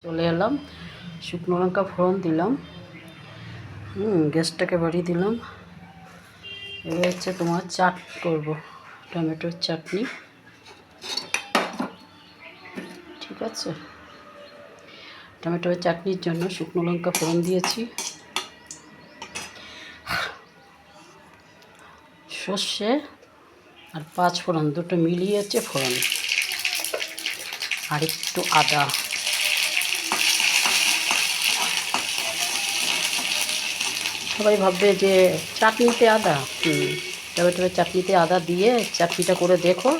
চলে এলাম, শুকনো লঙ্কা ফোড়ন দিলাম, গ্যাসটাকে বাড়িয়ে দিলাম। এবার হচ্ছে তোমার চাট করব, টমেটোর চাটনি। ঠিক আছে, টমেটোর চাটনির জন্য শুকনো লঙ্কা ফোড়ন দিয়েছি, সর্ষে আর পাঁচ ফোড়ন দুটো মিলিয়ে হচ্ছে ফোড়ন, আর একটু আদা। সবাই ভাববে যে চাটনিতে আদা, টমেটোর চাটনিতে আদা দিয়ে চাটনিটা করে দেখো,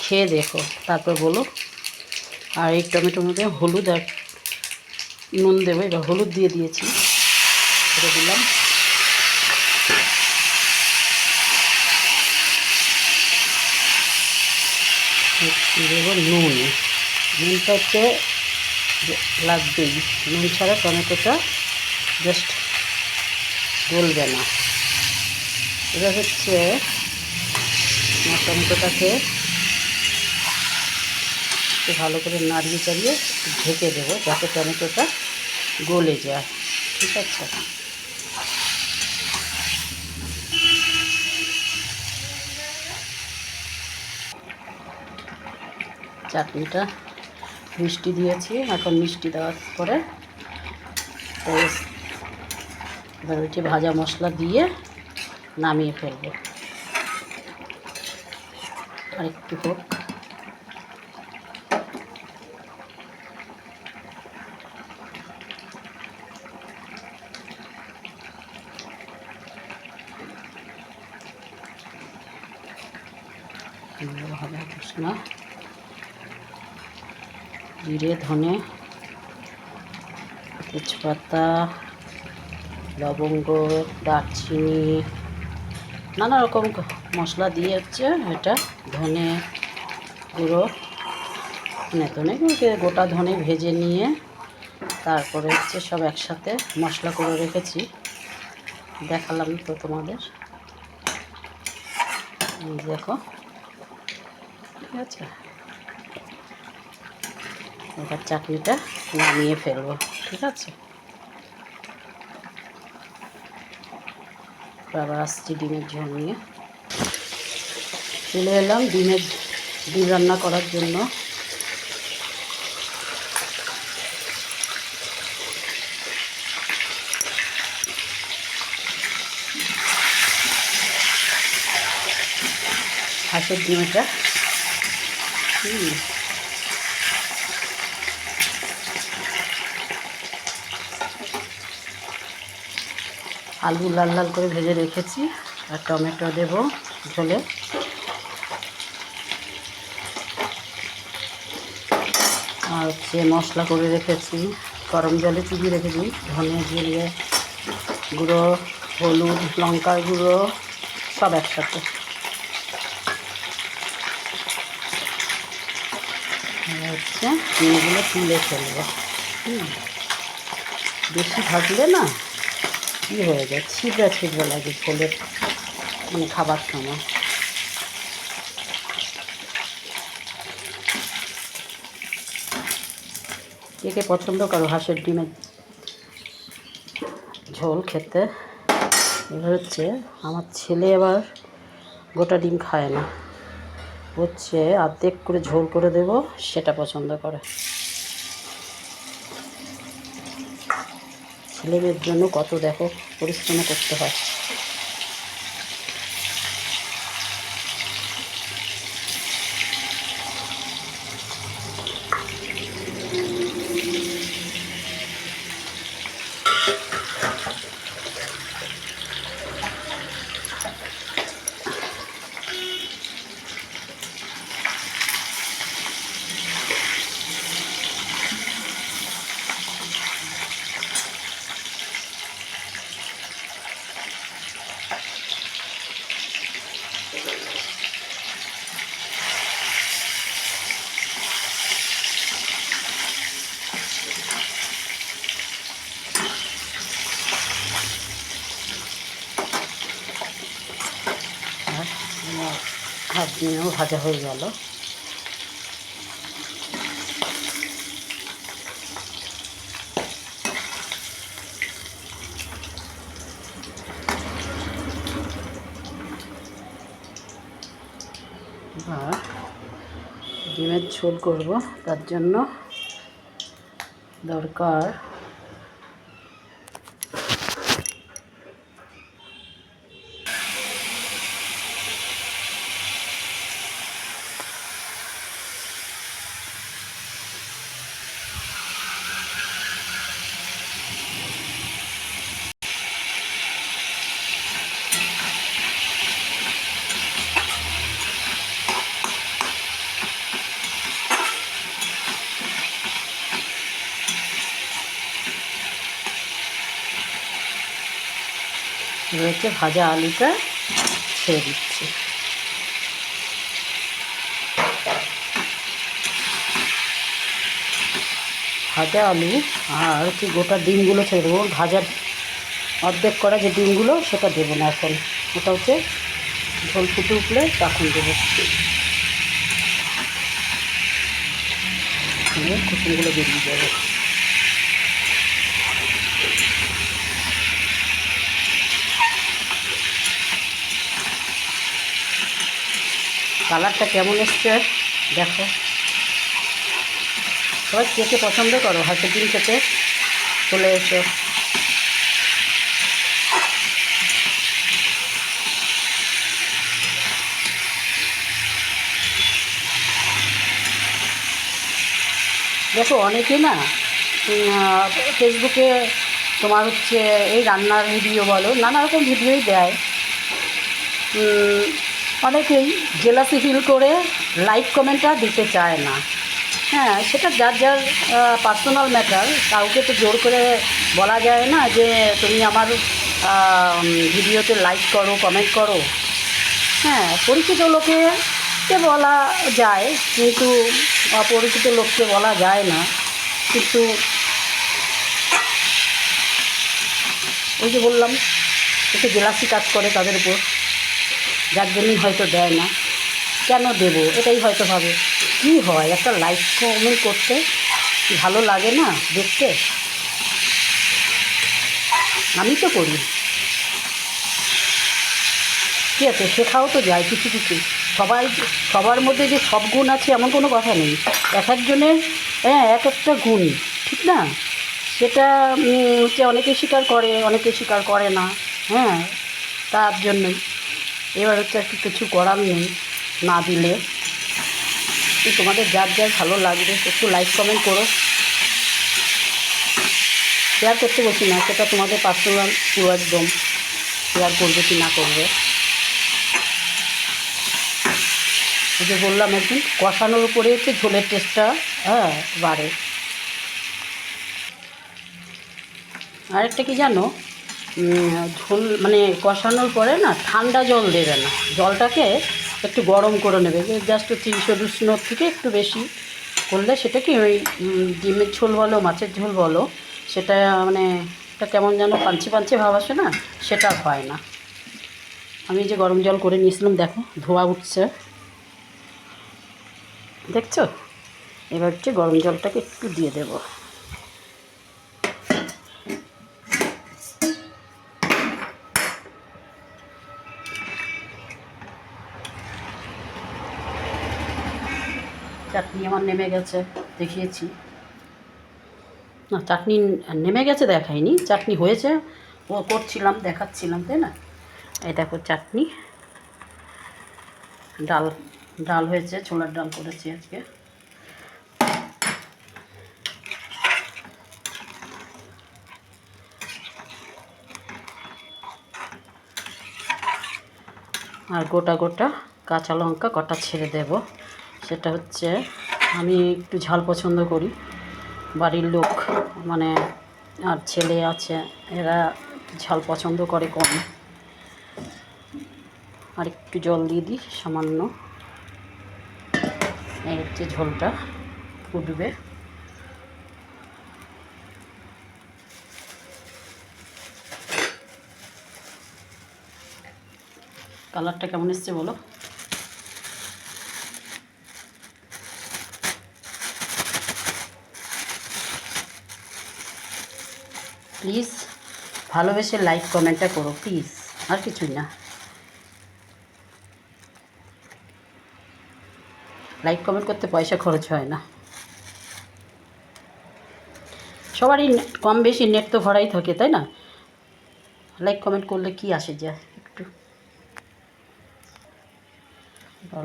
খেয়ে দেখো, তারপর বলো। আর এই টমেটোর মধ্যে হলুদ আর নুন দেবো। এবার হলুদ দিয়ে দিয়েছি, করে দিলাম। দেবো নুন, নুনটা হচ্ছে লাগবেই, নুন ছাড়া টমেটোটা জাস্ট গলবে না। এবার হচ্ছে টমেটোটাকে একটু ভালো করে নাড়িয়ে চাড়িয়ে ঢেকে দেবো যাতে টমেটোটা গলে যায়। ঠিক আছে, চাটনিটা মিষ্টি দিয়েছি, এখন মিষ্টি দেওয়ার পরে এবার ওই যে ভাজা মশলা দিয়ে নামিয়ে ফেলবো। আর একটু হোক, ভাজা মশলা, জিরে ধনে তেজপাতা লবঙ্গ দারচিনি নানা রকম মশলা দিয়ে হচ্ছে এটা ধনে গুঁড়ো, ধনে গোটা ধনে ভেজে নিয়ে তারপরে হচ্ছে সব একসাথে মশলা করে রেখেছি, দেখালাম তো তোমাদের। দেখো, ঠিক আছে, এবার চাটনিটা নামিয়ে ফেলবো। ঠিক আছে, আবার আসছি ডিমের ঝোল নিয়ে। চলে এলাম ডিম রান্না করার জন্য। হাঁসের ডিমটা আলু লাল লাল করে ভেজে রেখেছি, আর টমেটো দেবো ঝোলে। আর হচ্ছে মশলা করে রেখেছি, গরম জলে চুবিয়ে রেখেছি, ধনে জিরে গুঁড়ো হলুদ লঙ্কার গুঁড়ো সব একসাথে। হচ্ছে ডিমগুলো তুলে ফেলবো। বেশি ভাজলে না কী হয়ে যায়, ছিদ্রা ছিদ্রা লাগে ঝোলের, মানে খাবার সময়। কে কে পছন্দ করো হাঁসের ডিমের ঝোল খেতে? এবার হচ্ছে আমার ছেলে আবার গোটা ডিম খায় না, হচ্ছে অর্ধেক করে ঝোল করে দেব, সেটা পছন্দ করে। ছেলেমেয়ের জন্য কত দেখো পরিশ্রম করতে হয়। হাত দিয়েও ভাজা হয়ে গেল। আর ডিমের ঝোল করব, তার জন্য দরকার রয়েছে ভাজা আলুটা ছেড়ে দিচ্ছি। ভাজা আলু আর কি গোটা ডিমগুলো ছেড়ে দেবো। ভাজার অর্ধেক করা যে ডিমগুলো সেটা দেবো না এখন, ওটা হচ্ছে ঝোল ফুটে উঠলে তখন দেবো। কুসুমগুলো বেরিয়ে যাবে। কালারটা কেমন এসছে দেখো। সবাই কে কে পছন্দ করো হাঁসের ডিম খেতে, চলে এসো। দেখো অনেকে না ফেসবুকে তোমার হচ্ছে এই রান্নার ভিডিও বলো, নানা রকম ভিডিওই দেয়। অনেকেই জেলাসি ফিল করে লাইক কমেন্টটা দিতে চায় না। হ্যাঁ, সেটা যার যার পার্সোনাল ম্যাটার, কাউকে তো জোর করে বলা যায় না যে তুমি আমার ভিডিওতে লাইক করো, কমেন্ট করো। হ্যাঁ, পরিচিত লোকে বলা যায়, কিন্তু অপরিচিত লোককে বলা যায় না। কিন্তু ওই যে বললাম, একটু জেলাসি কাজ করে তাদের উপর, যার জন্যই হয়তো দেয় না। কেন দেবো এটাই হয়তো ভাবে। কী হয়, একটা লাইক কমেন্ট করতে ভালো লাগে না দেখতে? আমি তো করি, ঠিক আছে, শেখাও তো যায় কিছু কিছু। সবার মধ্যে যে সব গুণ আছে এমন কোনো কথা নেই। এক একজনের এক একটা গুণ, ঠিক না? সেটা হচ্ছে অনেকে স্বীকার করে, অনেকে স্বীকার করে না। হ্যাঁ, তার জন্যই এবার হচ্ছে আর কিছু করার নেই, না দিলে। তোমাদের যার যার ভালো লাগবে একটু লাইক কমেন্ট করো। শেয়ার করতে বলছি না, সেটা তোমাদের পার্সোনাল, পুরো একদম শেয়ার করবে কি না করবে। এই যে বললাম, একদিন কষানোর উপরে হচ্ছে ঝোলের টেস্টটা বাড়ে। আরেকটা কি জানো, ঝোল মানে কষানোর পরে না ঠান্ডা জল দেবে না, জলটাকে একটু গরম করে নেবে। জাস্ট 300-200 থেকে একটু বেশি করলে সেটা কি ওই ডিমের ঝোল বলো, মাছের ঝোল বলো, সেটা মানে একটা কেমন যেন পাঞ্চে পাঞ্চে ভাব আসে না, সেটা হয় না। আমি যে গরম জল করে নিয়েছিলাম, দেখো ধোয়া উঠছে, দেখছো? এবার হচ্ছে গরম জলটাকে একটু দিয়ে দেবো। চাটনি আমার নেমে গেছে, দেখিয়েছি না? চাটনি নেমে গেছে দেখাইনি, চাটনি হয়েছে ও করছিলাম, দেখাচ্ছিলাম, তাই না? এই দেখো চাটনি। ডাল ডাল হয়েছে, ছোলার ডাল করেছি আজকে। আর গোটা গোটা কাঁচা লঙ্কা কটা ছেড়ে দেব। সেটা হচ্ছে আমি একটু ঝাল পছন্দ করি, বাড়ির লোক মানে আর ছেলে আছে, এরা ঝাল পছন্দ করে কম। আর একটু জল দিয়ে দিই সামান্য, এই হচ্ছে ঝোলটা ফুটবে। কালারটা কেমন এসছে বলো? প্লিজ ভালোবেসে লাইক কমেন্টটা করো প্লিজ, আর কিছুই না। লাইক কমেন্ট করতে পয়সা খরচ হয় না। সবারই কম বেশি নেট তো ভরাই থাকে, তাই না? লাইক কমেন্ট করলে কি আসে যায় একটু।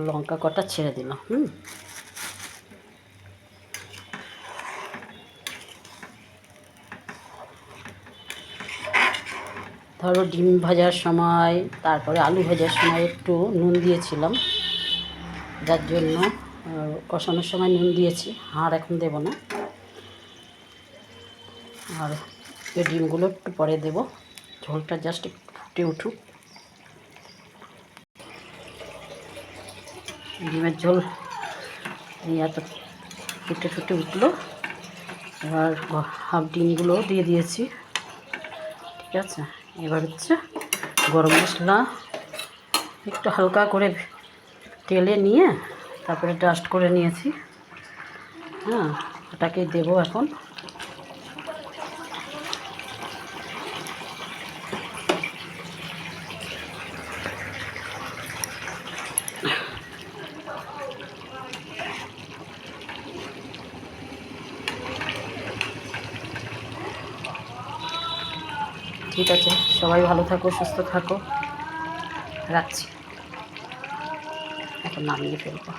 লঙ্কা কটা ছেড়ে দিলাম। ধরো ডিম ভাজার সময়, তারপরে আলু ভাজার সময় একটু নুন দিয়েছিলাম, যার জন্য কষানোর সময় নুন দিয়েছি, আর এখন দেব না। আর এই ডিমগুলো একটু পরে দেব, ঝোলটা জাস্ট একটু ফুটে উঠুক। ডিমের ঝোল এত ফুটে ফুটে উঠলো, এবার হাফ ডিমগুলো দিয়ে দিয়েছি। ঠিক আছে, এবার হচ্ছে গরম মশলা একটু হালকা করে তেলে নিয়ে তারপরে ডাস্ট করে নিয়েছি। হ্যাঁ, ওটাকে দেবো এখন। ঠিক আছে, সবাই ভালো থাকো, সুস্থ থাকো, রাখছি, এখন নামিয়ে ফেলবো।